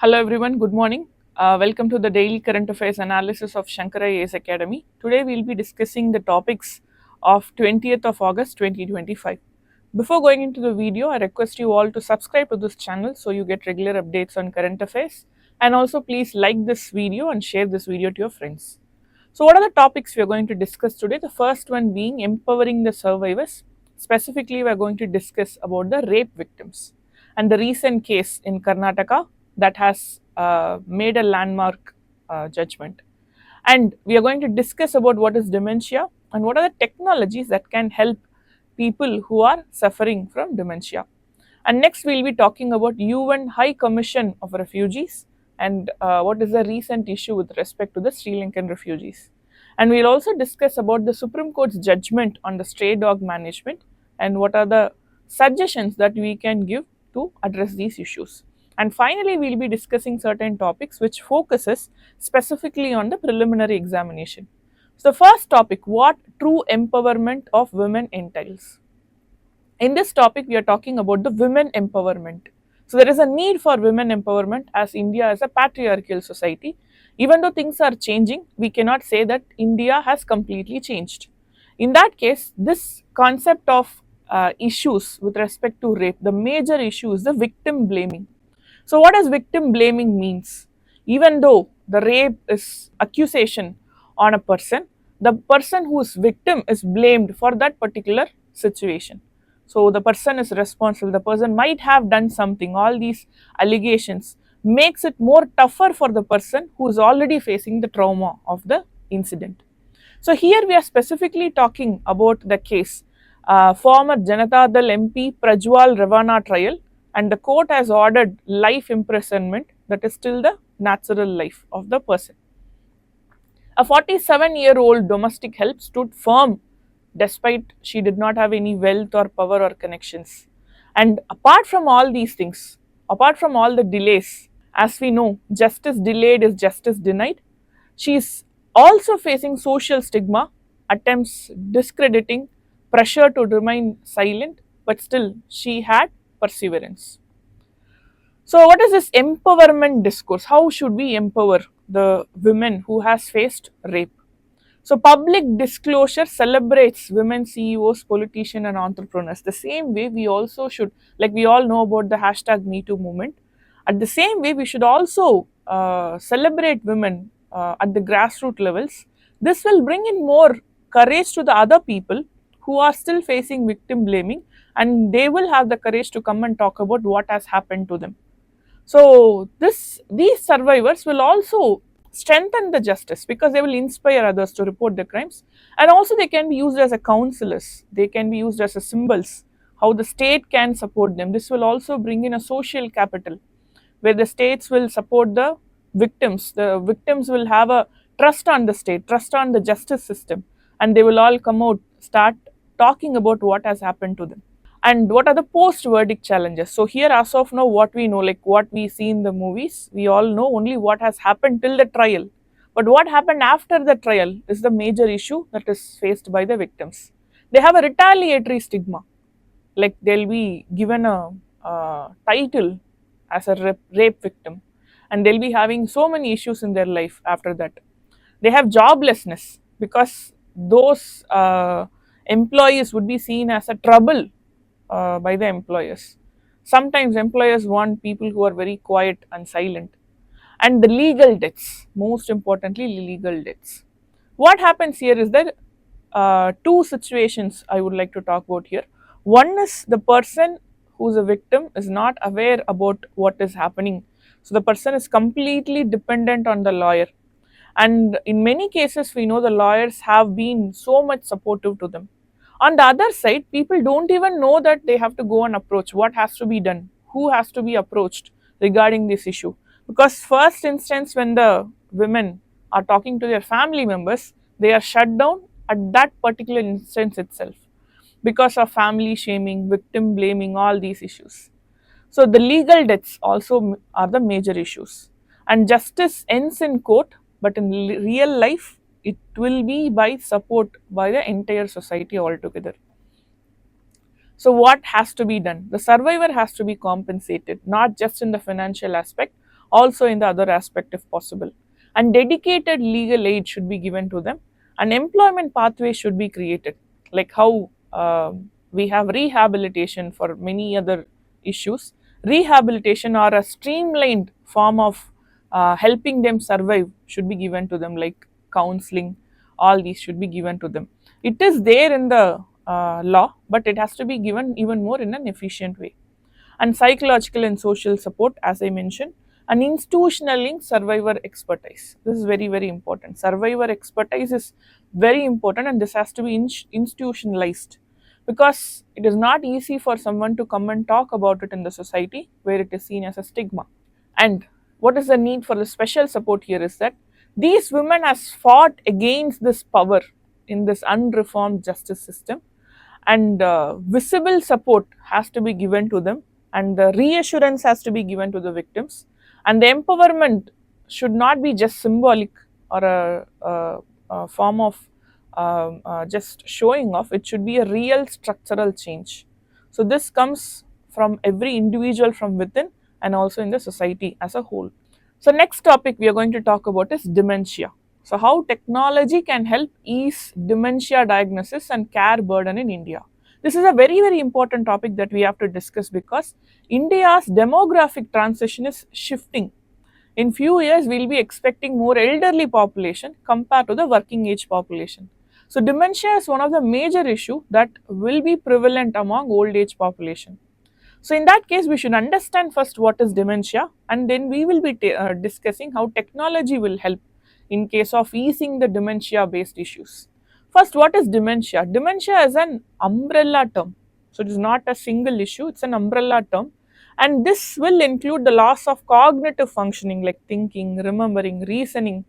Hello everyone, good morning. Welcome to the Daily Current Affairs analysis of Shankar IAS Academy. Today we will be discussing the topics of 20th of August 2025. Before going into the video, I request you all to subscribe to this channel so you get regular updates on current affairs, and also please like this video and share this video to your friends. So what are the topics we are going to discuss today? The first one being empowering the survivors. Specifically, we are going to discuss about the rape victims and the recent case in Karnataka that has made a landmark judgment. And we are going to discuss about what is dementia and what are the technologies that can help people who are suffering from dementia. And next, we'll be talking about UN High Commission of Refugees and what is the recent issue with respect to the Sri Lankan refugees. And we'll also discuss about the Supreme Court's judgment on the Straydog Management and what are the suggestions that we can give to address these issues. And finally, we'll be discussing certain topics which focuses specifically on the preliminary examination. So, the first topic, what true empowerment of women entails. In this topic, we are talking about the women empowerment. So, there is a need for women empowerment as India is a patriarchal society. Even though things are changing, we cannot say that India has completely changed. In that case, this concept of issues with respect to rape, the major issue is the victim blaming. So, what does victim blaming means? Even though the rape is accusation on a person, the person whose victim is blamed for that particular situation. So, the person is responsible, the person might have done something. All these allegations makes it more tougher for the person who is already facing the trauma of the incident. So, here we are specifically talking about the case former Janata Dal MP Prajwal Ravana trial, and the court has ordered life imprisonment, that is still the natural life of the person. A 47-year-old domestic help stood firm despite she did not have any wealth or power or connections. And apart from all these things, apart from all the delays, as we know, justice delayed is justice denied. She is also facing social stigma, attempts discrediting, pressure to remain silent, but still she had perseverance. So, what is this empowerment discourse? How should we empower the women who has faced rape? So, public disclosure celebrates women CEOs, politicians, and entrepreneurs. The same way we also should, like we all know about the hashtag Me Too movement. At the same way, we should also celebrate women at the grassroots levels. This will bring in more courage to the other people who are still facing victim blaming, and they will have the courage to come and talk about what has happened to them. So these survivors will also strengthen the justice because they will inspire others to report the crimes, and also they can be used as a counselors, they can be used as a symbols how the state can support them. This will also bring in a social capital where the states will support the victims will have a trust on the state, trust on the justice system, and they will all come out, start talking about what has happened to them. And what are the post verdict challenges? So here, as of now, what we know, like what we see in the movies, we all know only what has happened till the trial, but what happened after the trial is the major issue that is faced by the victims. They have a retaliatory stigma, like they'll be given a title as a rape victim, and they'll be having so many issues in their life after that. They have joblessness because those employees would be seen as a trouble by the employers. Sometimes employers want people who are very quiet and silent. And the legal debts, most importantly, legal debts. What happens here is that two situations I would like to talk about here. One is the person who's a victim is not aware about what is happening. So the person is completely dependent on the lawyer. And in many cases, we know the lawyers have been so much supportive to them. On the other side, people don't even know that they have to go and approach what has to be done, who has to be approached regarding this issue. Because first instance, when the women are talking to their family members, they are shut down at that particular instance itself because of family shaming, victim blaming, all these issues. So the legal debts also are the major issues. And justice ends in court, but in real life, it will be by support by the entire society altogether. So what has to be done? The survivor has to be compensated, not just in the financial aspect, also in the other aspect if possible. And dedicated legal aid should be given to them, and employment pathways should be created, like how we have rehabilitation for many other issues. Rehabilitation or a streamlined form of helping them survive should be given to them, like counseling. All these should be given to them. It is there in the law, but it has to be given even more in an efficient way. And psychological and social support, as I mentioned, and institutionalizing survivor expertise. This is very, very important. Survivor expertise is very important, and this has to be institutionalized, because it is not easy for someone to come and talk about it in the society where it is seen as a stigma. And what is the need for the special support here is that these women has fought against this power in this unreformed justice system, and visible support has to be given to them, and the reassurance has to be given to the victims, and the empowerment should not be just symbolic or a form of just showing off. It should be a real structural change. So this comes from every individual from within and also in the society as a whole. So next topic we are going to talk about is dementia. So how technology can help ease dementia diagnosis and care burden in India. This is a very, very important topic that we have to discuss, because India's demographic transition is shifting. In few years, we'll be expecting more elderly population compared to the working age population. So dementia is one of the major issue that will be prevalent among old age population. So in that case, we should understand first what is dementia, and then we will be discussing how technology will help in case of easing the dementia based issues. First, what is dementia? Dementia is an umbrella term. So it is not a single issue, it's an umbrella term. And this will include the loss of cognitive functioning like thinking, remembering, reasoning,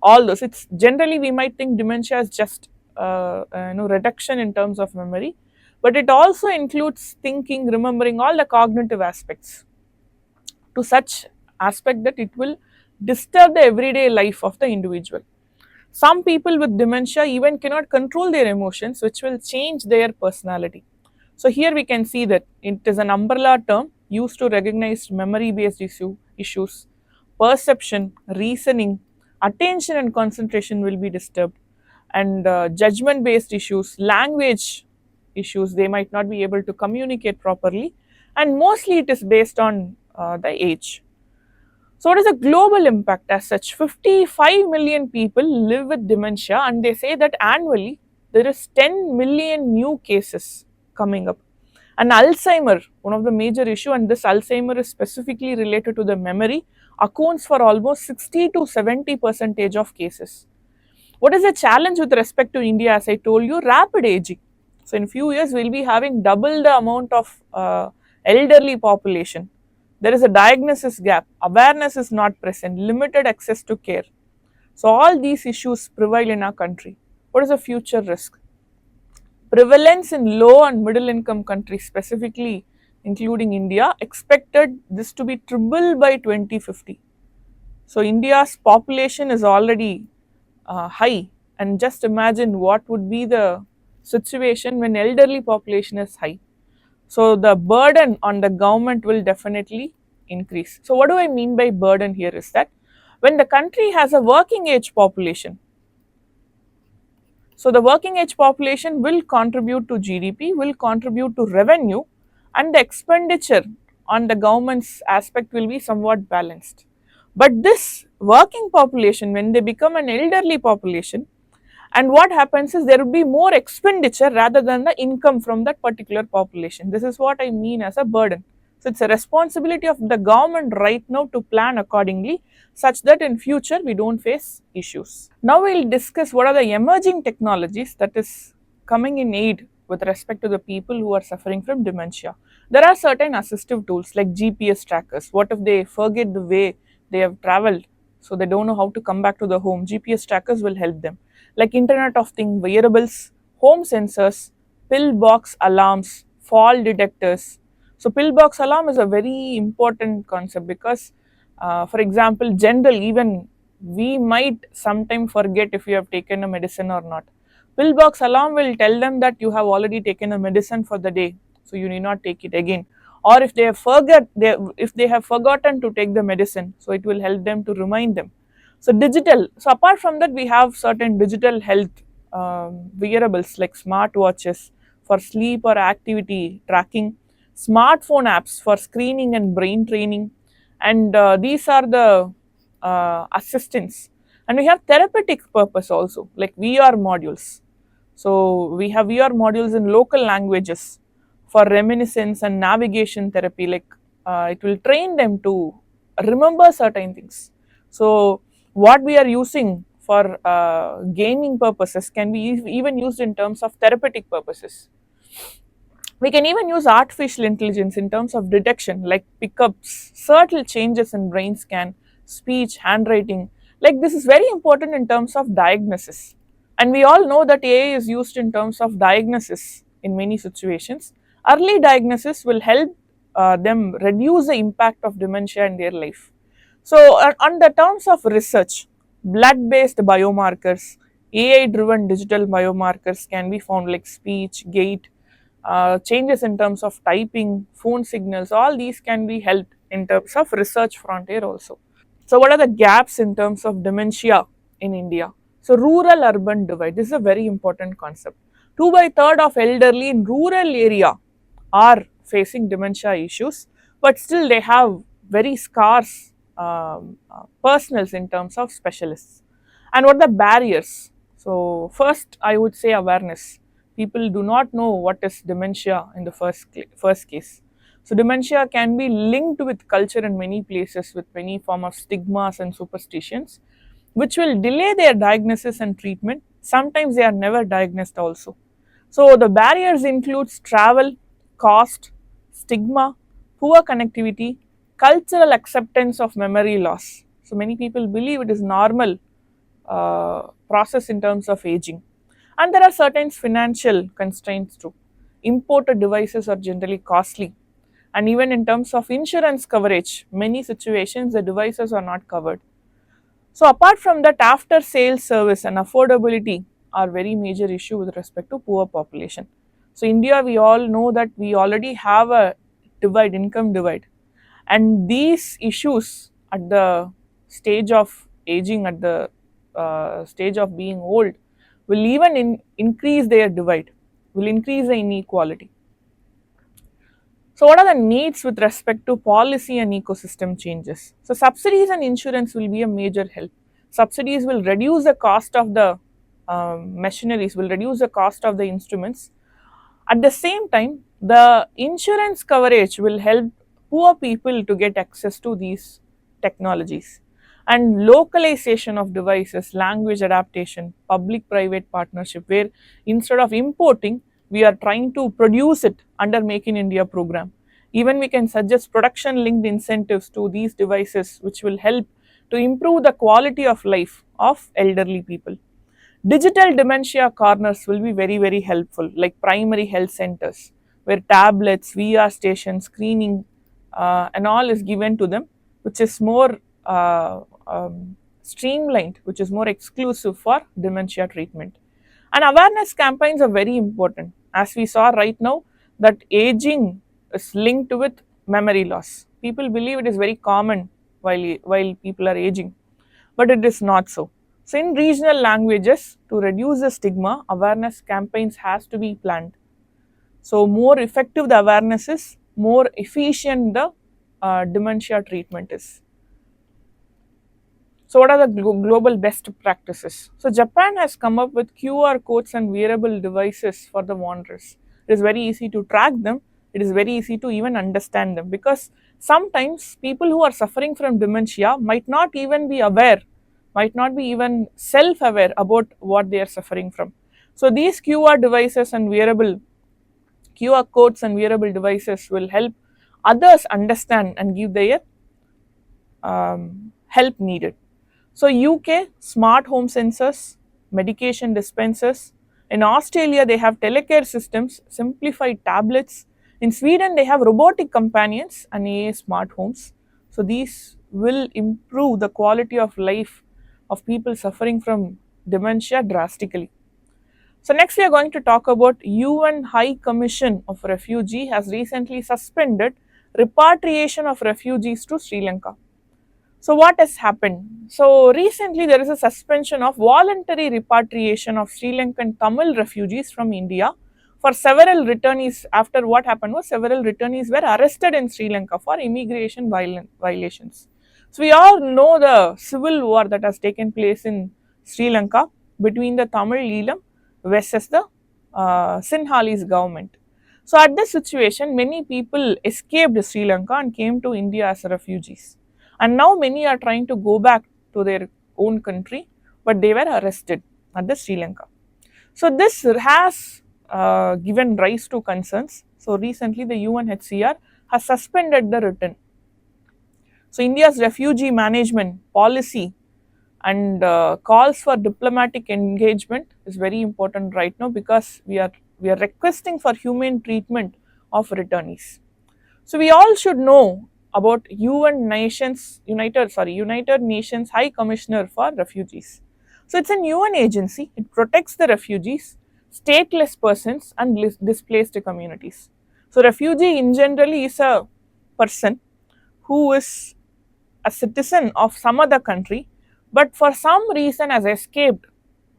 all those. It's generally we might think dementia is just reduction in terms of memory, but it also includes thinking, remembering, all the cognitive aspects, to such aspect that it will disturb the everyday life of the individual. Some people with dementia even cannot control their emotions, which will change their personality. So here we can see that it is an umbrella term used to recognize memory based issues, perception, reasoning, attention and concentration will be disturbed, and judgment based issues, language issues, they might not be able to communicate properly, and mostly it is based on the age. So, what is the global impact as such? 55 million people live with dementia, and they say that annually there is 10 million new cases coming up. And Alzheimer, one of the major issue, and this Alzheimer is specifically related to the memory, accounts for almost 60 to 70% of cases. What is the challenge with respect to India? As I told you, rapid aging. So in few years, we'll be having double the amount of elderly population. There is a diagnosis gap, awareness is not present, limited access to care. So all these issues prevail in our country. What is the future risk? Prevalence in low and middle income countries, specifically including India, expected this to be triple by 2050. So India's population is already high, and just imagine what would be the situation when elderly population is high. So the burden on the government will definitely increase. So what do I mean by burden here is that when the country has a working age population, so the working age population will contribute to GDP, will contribute to revenue, and the expenditure on the government's aspect will be somewhat balanced. But this working population, when they become an elderly population, and what happens is there will be more expenditure rather than the income from that particular population. This is what I mean as a burden. So it's a responsibility of the government right now to plan accordingly, such that in future we don't face issues. Now we'll discuss what are the emerging technologies that is coming in aid with respect to the people who are suffering from dementia. There are certain assistive tools like GPS trackers. What if they forget the way they have traveled, so they don't know how to come back to the home? GPS trackers will help them. Like Internet of Things wearables, home sensors, pillbox alarms, fall detectors. So pillbox alarm is a very important concept, because for example, general, even we might sometime forget if you have taken a medicine or not. Pillbox alarm will tell them that you have already taken a medicine for the day, so you need not take it again. or if they have forgotten to take the medicine, so it will help them to remind them. So digital, so apart from that, we have certain digital health wearables like smartwatches for sleep or activity tracking, smartphone apps for screening and brain training, and these are the assistants. And we have therapeutic purpose also, like VR modules. So we have VR modules in local languages for reminiscence and navigation therapy. Like it will train them to remember certain things. So what we are using for gaming purposes can be even used in terms of therapeutic purposes. We can even use artificial intelligence in terms of detection, like pickups, subtle changes in brain scan, speech, handwriting. Like this is very important in terms of diagnosis. And we all know that AI is used in terms of diagnosis in many situations. Early diagnosis will help them reduce the impact of dementia in their life. So, on the terms of research, blood based biomarkers, AI driven digital biomarkers can be found, like speech, gait, changes in terms of typing, phone signals, all these can be helped in terms of research frontier also. So, what are the gaps in terms of dementia in India? So, rural urban divide, this is a very important concept. 2 by 3rd of elderly in rural area are facing dementia issues, but still they have very scarce personals in terms of specialists. And what are the barriers? So, first, I would say awareness. People do not know what is dementia in the first case. So dementia can be linked with culture in many places with many form of stigmas and superstitions, which will delay their diagnosis and treatment. Sometimes they are never diagnosed also. So the barriers includes travel, cost, stigma, poor connectivity, cultural acceptance of memory loss. So many people believe it is normal process in terms of aging. And there are certain financial constraints too. Imported devices are generally costly, and even in terms of insurance coverage, many situations the devices are not covered. So apart from that, after sales service and affordability are very major issue with respect to poor population. So India, we all know that we already have a divide, income divide, and these issues at the stage of aging, at the stage of being old, will even increase their divide, will increase the inequality. So, what are the needs with respect to policy and ecosystem changes? So, subsidies and insurance will be a major help. Subsidies will reduce the cost of the machineries, will reduce the cost of the instruments. At the same time, the insurance coverage will help poor people to get access to these technologies. And localization of devices, language adaptation, public private partnership, where instead of importing, we are trying to produce it under Make in India program. Even we can suggest production linked incentives to these devices, which will help to improve the quality of life of elderly people. Digital dementia corners will be very, very helpful, like primary health centers, where tablets, VR stations, screening, and all is given to them, which is more streamlined, which is more exclusive for dementia treatment. And awareness campaigns are very important. As we saw right now, that aging is linked with memory loss. People believe it is very common while people are aging, but it is not so. So in regional languages, to reduce the stigma, awareness campaigns has to be planned. So more effective the awareness is, more efficient the dementia treatment is. So what are the global best practices? So Japan has come up with QR codes and wearable devices for the wanderers. It is very easy to track them. It is very easy to even understand them, because sometimes people who are suffering from dementia might not even be aware, might not be even self-aware about what they are suffering from. So these QR codes and wearable devices will help others understand and give their help needed. So UK, smart home sensors, medication dispensers. In Australia, they have telecare systems, simplified tablets. In Sweden, they have robotic companions and AI smart homes. So these will improve the quality of life of people suffering from dementia drastically. So next we are going to talk about UN High Commission of Refugee has recently suspended repatriation of refugees to Sri Lanka. So what has happened? So recently there is a suspension of voluntary repatriation of Sri Lankan Tamil refugees from India for several returnees. After what happened was several returnees were arrested in Sri Lanka for immigration violations. So we all know the civil war that has taken place in Sri Lanka between the Tamil Eelam versus the Sinhalese government. So at this situation, many people escaped Sri Lanka and came to India as refugees. And now many are trying to go back to their own country, but they were arrested at the Sri Lanka. So this has given rise to concerns. So recently the UNHCR has suspended the return. So India's refugee management policy and calls for diplomatic engagement is very important right now, because we are requesting for humane treatment of returnees. So we all should know about United Nations High Commissioner for Refugees. So it's a UN agency. It protects the refugees, stateless persons, and displaced communities. So refugee in generally is a person who is a citizen of some other country, but for some reason has escaped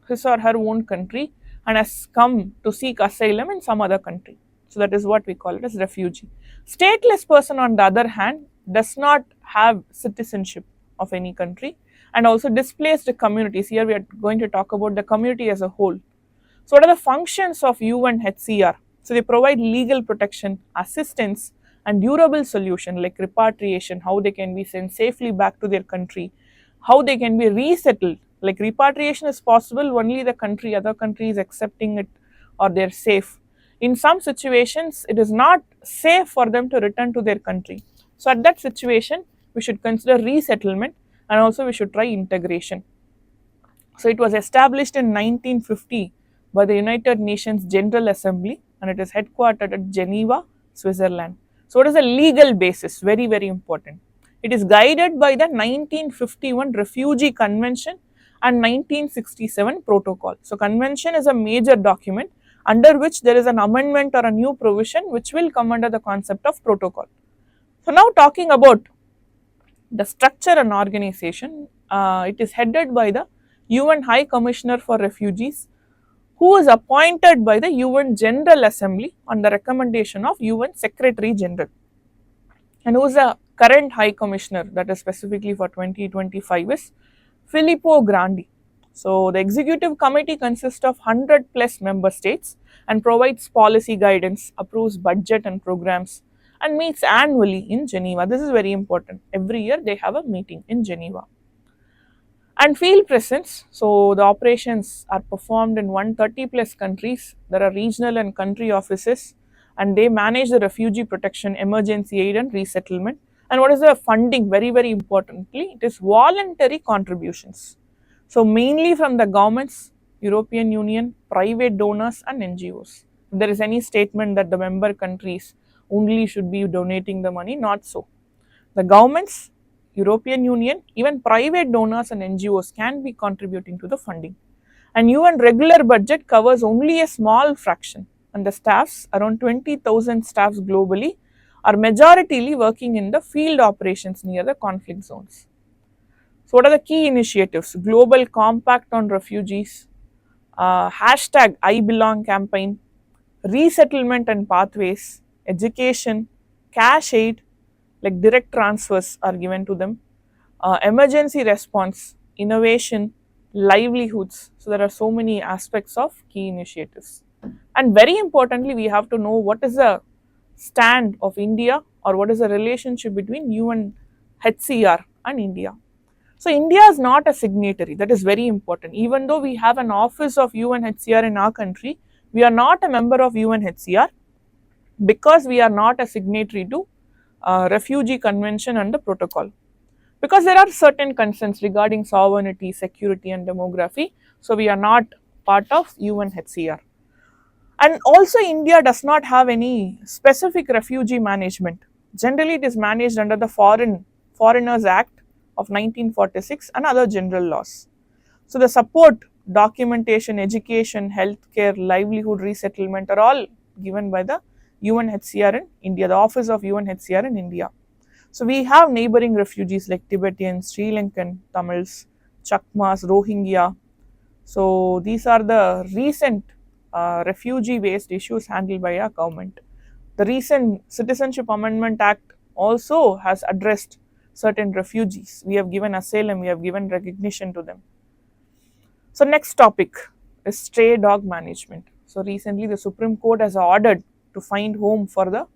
his or her own country and has come to seek asylum in some other country. So that is what we call it as refugee. Stateless person, on the other hand, does not have citizenship of any country, and also displaced communities. Here we are going to talk about the community as a whole. So what are the functions of UNHCR? So they provide legal protection, assistance, and durable solution like repatriation, how they can be sent safely back to their country, how they can be resettled. Like repatriation is possible only the country, other country is accepting it or they're safe. In some situations, it is not safe for them to return to their country. So at that situation, we should consider resettlement, and also we should try integration. So it was established in 1950 by the United Nations General Assembly, and it is headquartered at Geneva, Switzerland. So what is the legal basis? Very, very important. It is guided by the 1951 Refugee Convention and 1967 Protocol. So convention is a major document under which there is an amendment or a new provision which will come under the concept of protocol. So now talking about the structure and organization, it is headed by the UN High Commissioner for Refugees, who is appointed by the UN General Assembly on the recommendation of UN Secretary General, and who is the current High Commissioner, that is specifically for 2025, is Filippo Grandi. So the executive committee consists of 100 plus member states and provides policy guidance, approves budget and programs, and meets annually in Geneva. This is very important. Every year they have a meeting in Geneva. And field presence, so the operations are performed in 130 plus countries. There are regional and country offices, and they manage the refugee protection, emergency aid, and resettlement. And what is the funding? Very, very importantly, it is voluntary contributions. So mainly from the governments, European Union, private donors, and NGOs. If there is any statement that the member countries only should be donating the money, not so. The governments, European Union, even private donors and NGOs can be contributing to the funding. And UN regular budget covers only a small fraction, and the staffs, around 20,000 staffs globally, are majoritarily working in the field operations near the conflict zones. So what are the key initiatives? Global Compact on Refugees, hashtag I Belong campaign, resettlement and pathways, education, cash aid, like direct transfers are given to them, emergency response, innovation, livelihoods. So there are so many aspects of key initiatives. And very importantly, we have to know what is the stand of India, or what is the relationship between UNHCR and India. So India is not a signatory. That is very important. Even though we have an office of UNHCR in our country, we are not a member of UNHCR because we are not a signatory to Refugee Convention and the Protocol. Because there are certain concerns regarding sovereignty, security, and demography. So we are not part of UNHCR. And also India does not have any specific refugee management. Generally, it is managed under the Foreigners Act of 1946 and other general laws. So the support, documentation, education, healthcare, livelihood, resettlement are all given by the UNHCR in India, the office of UNHCR in India. So we have neighboring refugees like Tibetans, Sri Lankan, Tamils, Chakmas, Rohingya. So these are the recent refugee-based issues handled by our government. The recent Citizenship Amendment Act also has addressed certain refugees. We have given asylum, we have given recognition to them. So next topic is stray dog management. So recently the Supreme Court has ordered to find home for the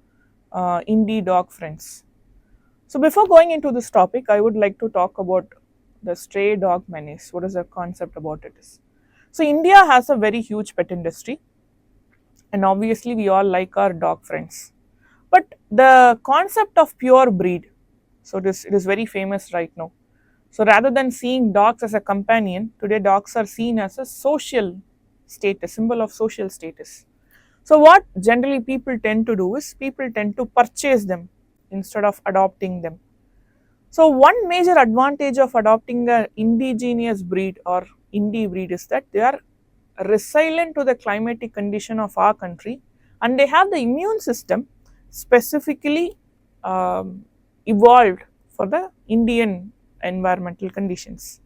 indie dog friends. So before going into this topic, I would like to talk about the stray dog menace. What is the concept about it is? So India has a very huge pet industry, and obviously we all like our dog friends. But the concept of pure breed, so it is very famous right now. So rather than seeing dogs as a companion, today dogs are seen as a social status, symbol of social status. So what generally people tend to do is people tend to purchase them instead of adopting them. So one major advantage of adopting an indigenous breed or indie breed is that they are resilient to the climatic condition of our country, and they have the immune system specifically evolved for the Indian environmental conditions.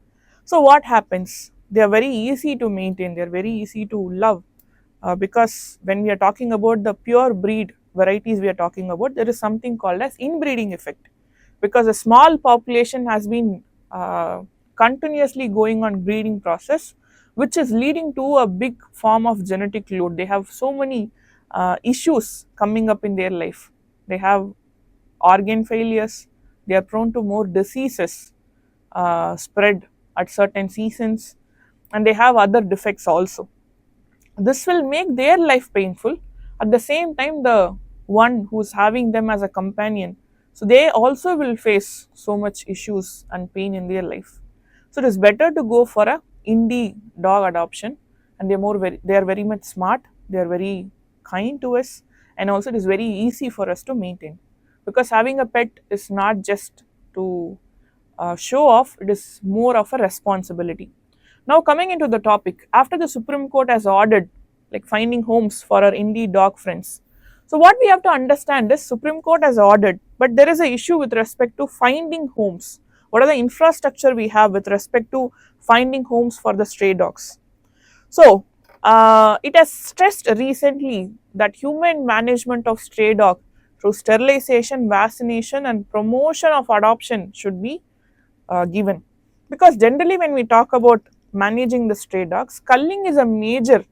So what happens? They are very easy to maintain, they are very easy to love, because when we are talking about the pure breed varieties we are talking about, there is something called as inbreeding effect, because a small population has been continuously going on breeding process, which is leading to a big form of genetic load. They have so many issues coming up in their life. They have organ failures, they are prone to more diseases spread at certain seasons, and they have other defects also. This will make their life painful. At the same time, the one who's having them as a companion, so they also will face so much issues and pain in their life. So it is better to go for a indie dog adoption, and they are very much smart, they are very kind to us, and also it is very easy for us to maintain, because having a pet is not just to show off, it is more of a responsibility. Now coming into the topic, after the Supreme Court has ordered like finding homes for our indie dog friends. So what we have to understand is Supreme Court has ordered, but there is an issue with respect to finding homes. What are the infrastructure we have with respect to finding homes for the stray dogs? So it has stressed recently that human management of stray dog through sterilization, vaccination, and promotion of adoption should be given, because generally when we talk about managing the stray dogs, culling is a major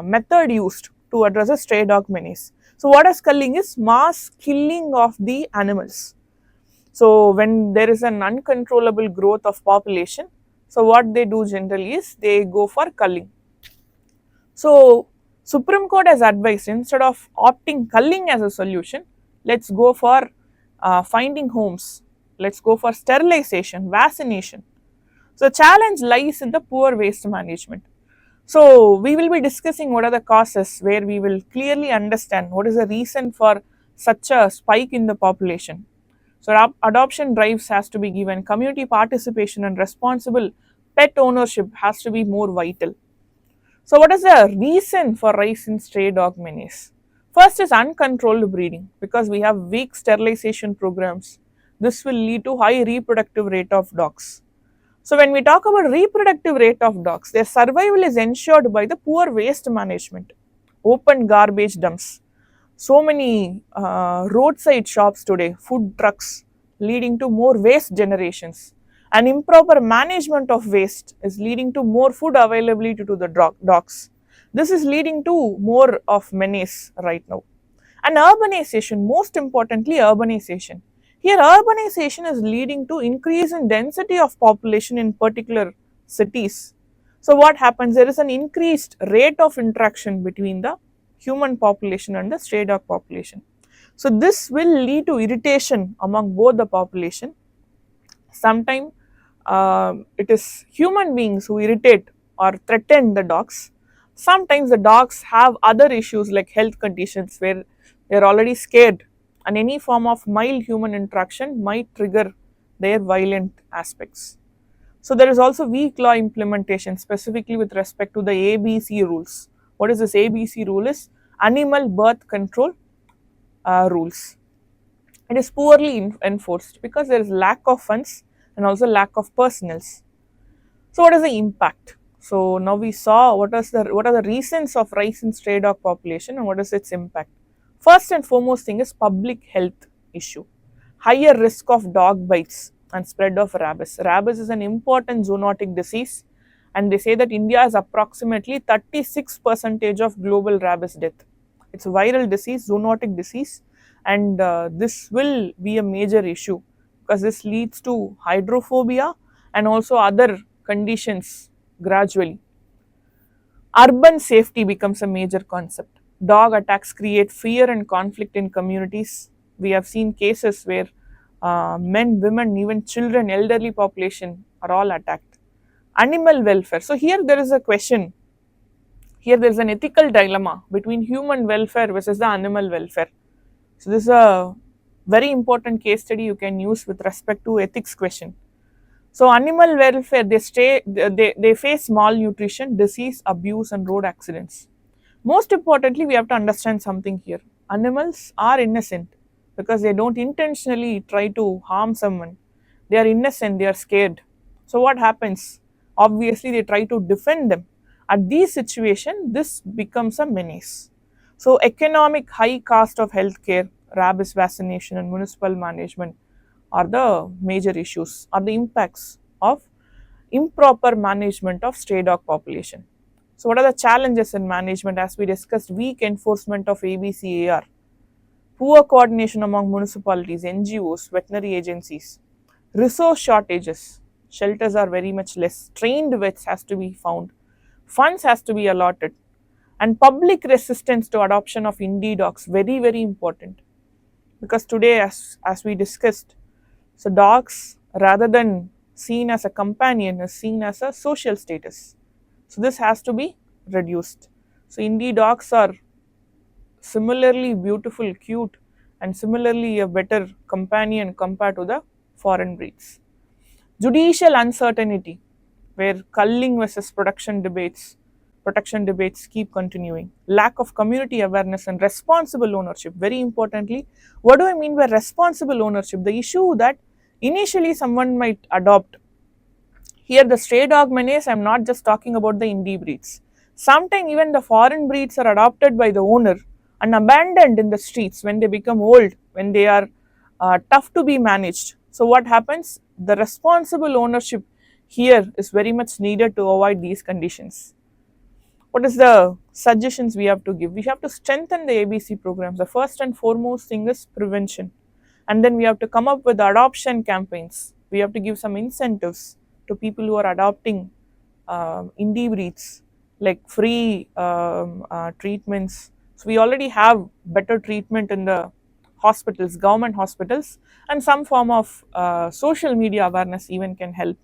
method used to address a stray dog menace. So what is culling is mass killing of the animals. So when there is an uncontrollable growth of population, so what they do generally is they go for culling. So Supreme Court has advised, instead of opting culling as a solution, let's go for finding homes, let's go for sterilization, vaccination. So challenge lies in the poor waste management. So we will be discussing what are the causes, where we will clearly understand what is the reason for such a spike in the population. So adoption drives has to be given, community participation and responsible pet ownership has to be more vital. So what is the reason for rise in stray dog menace? First is uncontrolled breeding, because we have weak sterilization programs. This will lead to high reproductive rate of dogs. So when we talk about reproductive rate of dogs, their survival is ensured by the poor waste management, open garbage dumps. So many roadside shops today, food trucks, leading to more waste generations. And improper management of waste is leading to more food availability to the dogs. This is leading to more of menace right now. And urbanization, most importantly urbanization. Here urbanization is leading to increase in density of population in particular cities. So what happens? There is an increased rate of interaction between the human population and the stray dog population. So this will lead to irritation among both the population. Sometimes it is human beings who irritate or threaten the dogs. Sometimes the dogs have other issues like health conditions where they are already scared, and any form of mild human interaction might trigger their violent aspects. So there is also weak law implementation, specifically with respect to the ABC rules. What is this ABC rule is? animal birth control rules. It is poorly enforced because there is lack of funds and also lack of personnels. So what is the impact? So now we saw what are the reasons of rise in stray dog population and what is its impact. First and foremost thing is public health issue. Higher risk of dog bites and spread of rabies. Rabies is an important zoonotic disease and they say that India has approximately 36% of global rabies death. It's a viral disease, zoonotic disease, and this will be a major issue because this leads to hydrophobia and also other conditions gradually. Urban safety becomes a major concept. Dog attacks create fear and conflict in communities. We have seen cases where men, women, even children, elderly population are all attacked. Animal welfare. So here there is a question. Here there is an ethical dilemma between human welfare versus the animal welfare. So this is a very important case study you can use with respect to ethics question. So animal welfare, they face malnutrition, disease, abuse and road accidents. Most importantly, we have to understand something here. Animals are innocent because they don't intentionally try to harm someone. They are innocent, they are scared. So what happens? Obviously, they try to defend them. At these situations, this becomes a menace. So economic high cost of healthcare, rabies vaccination and municipal management are the major issues, are the impacts of improper management of stray dog population. So what are the challenges in management? As we discussed, weak enforcement of ABCAR, poor coordination among municipalities, NGOs, veterinary agencies, resource shortages, shelters are very much less, trained vets has to be found, funds has to be allotted, and public resistance to adoption of indie dogs, very, very important. Because today, as we discussed, so dogs, rather than seen as a companion, is seen as a social status. So this has to be reduced. So indie dogs are similarly beautiful, cute, and similarly a better companion compared to the foreign breeds. Judicial uncertainty, where culling versus protection debates keep continuing. Lack of community awareness and responsible ownership. Very importantly, what do I mean by responsible ownership? The issue that initially someone might adopt. Here, the stray dog menace, I'm not just talking about the indie breeds. Sometimes even the foreign breeds are adopted by the owner and abandoned in the streets when they become old, when they are tough to be managed. So, what happens? The responsible ownership here is very much needed to avoid these conditions. What is the suggestions we have to give? We have to strengthen the ABC programs. The first and foremost thing is prevention. And then we have to come up with adoption campaigns. We have to give some incentives to people who are adopting indie breeds, like free treatments. So we already have better treatment in the hospitals, government hospitals, and some form of social media awareness even can help.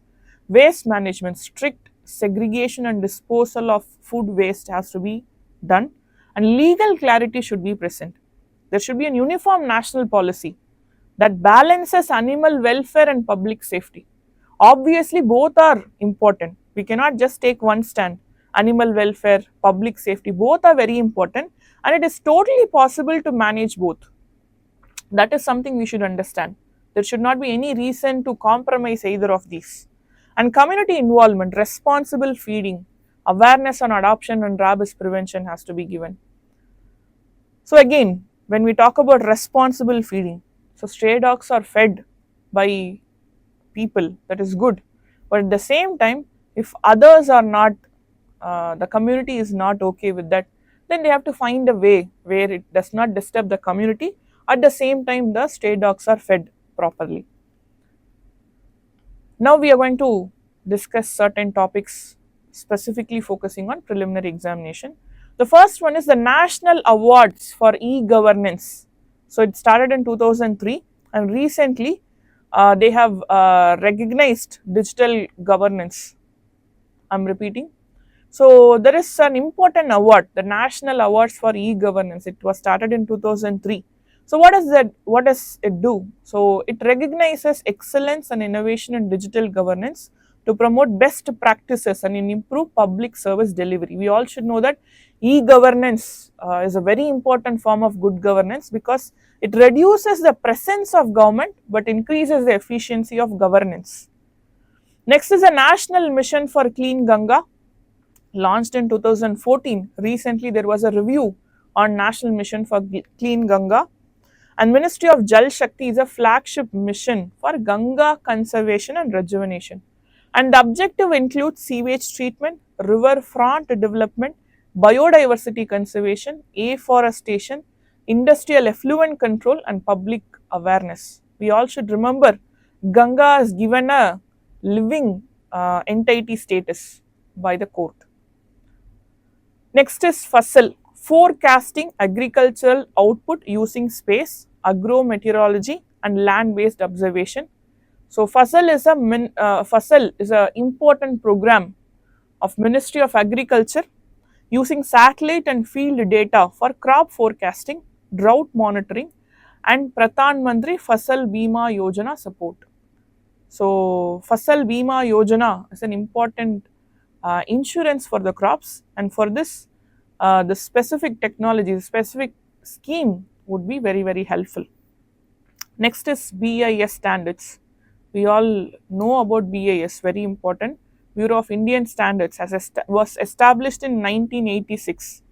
Waste management, strict segregation and disposal of food waste has to be done, and legal clarity should be present. There should be a uniform national policy that balances animal welfare and public safety. Obviously, both are important. We cannot just take one stand. Animal welfare, public safety, both are very important, and it is totally possible to manage both. That is something we should understand. There should not be any reason to compromise either of these. And community involvement, responsible feeding, awareness on adoption and rabies prevention has to be given. So again, when we talk about responsible feeding, so stray dogs are fed by people, that is good. But at the same time, if others are not, the community is not okay with that, then they have to find a way where it does not disturb the community. At the same time, the stray dogs are fed properly. Now we are going to discuss certain topics specifically focusing on preliminary examination. The first one is the National Awards for E-Governance. So it started in 2003 and recently they have recognized digital governance. I'm repeating. So there is an important award, the National Awards for E-Governance. It was started in 2003. So what is that? What does it do? So it recognizes excellence and innovation in digital governance to promote best practices and improve public service delivery. We all should know that e-governance is a very important form of good governance because it reduces the presence of government but increases the efficiency of governance. Next is a national mission for clean Ganga, launched in 2014. Recently, there was a review on National Mission for Clean Ganga, and Ministry of Jal Shakti is a flagship mission for Ganga conservation and rejuvenation. And the objective includes sewage treatment, riverfront development, biodiversity conservation, afforestation, industrial effluent control, and public awareness. We all should remember Ganga is given a living entity status by the court. Next is FASL, forecasting agricultural output using space, agrometeorology, and land-based observation. So FASL is a important program of Ministry of Agriculture using satellite and field data for crop forecasting, drought monitoring, and Pradhan Mantri Fasal Bima Yojana support. So Fasal Bima Yojana is an important insurance for the crops, and for this the specific technology, the specific scheme would be very, very helpful. Next is BIS standards. We all know about BIS, very important. Bureau of Indian Standards was established in 1986.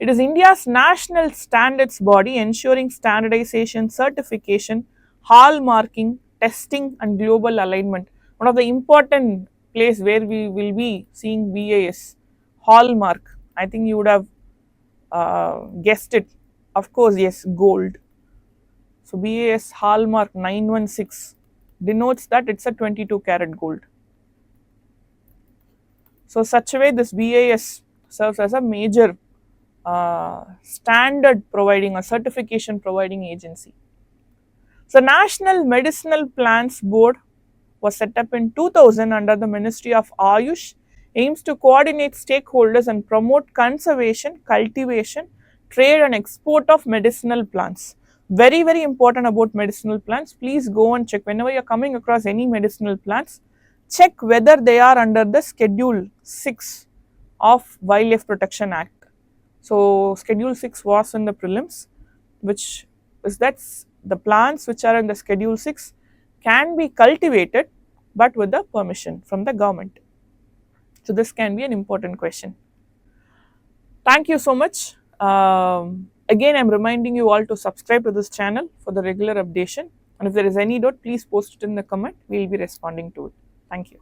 It is India's national standards body ensuring standardization, certification, hallmarking, testing and global alignment. One of the important place where we will be seeing BIS, hallmark. I think you would have guessed it. Of course, yes, gold. So BIS hallmark 916 denotes that it's a 22 karat gold. So such a way this BIS serves as a major standard providing or certification providing agency. So National Medicinal Plants Board was set up in 2000 under the Ministry of Ayush, aims to coordinate stakeholders and promote conservation, cultivation, trade and export of medicinal plants. Very, very important about medicinal plants. Please go and check whenever you are coming across any medicinal plants, check whether they are under the Schedule 6 of Wildlife Protection Act. So Schedule 6 was in the prelims, which is that the plants which are in the Schedule 6 can be cultivated but with the permission from the government. So this can be an important question. Thank you so much. Again, I am reminding you all to subscribe to this channel for the regular updation, and if there is any doubt, please post it in the comment. We will be responding to it. Thank you.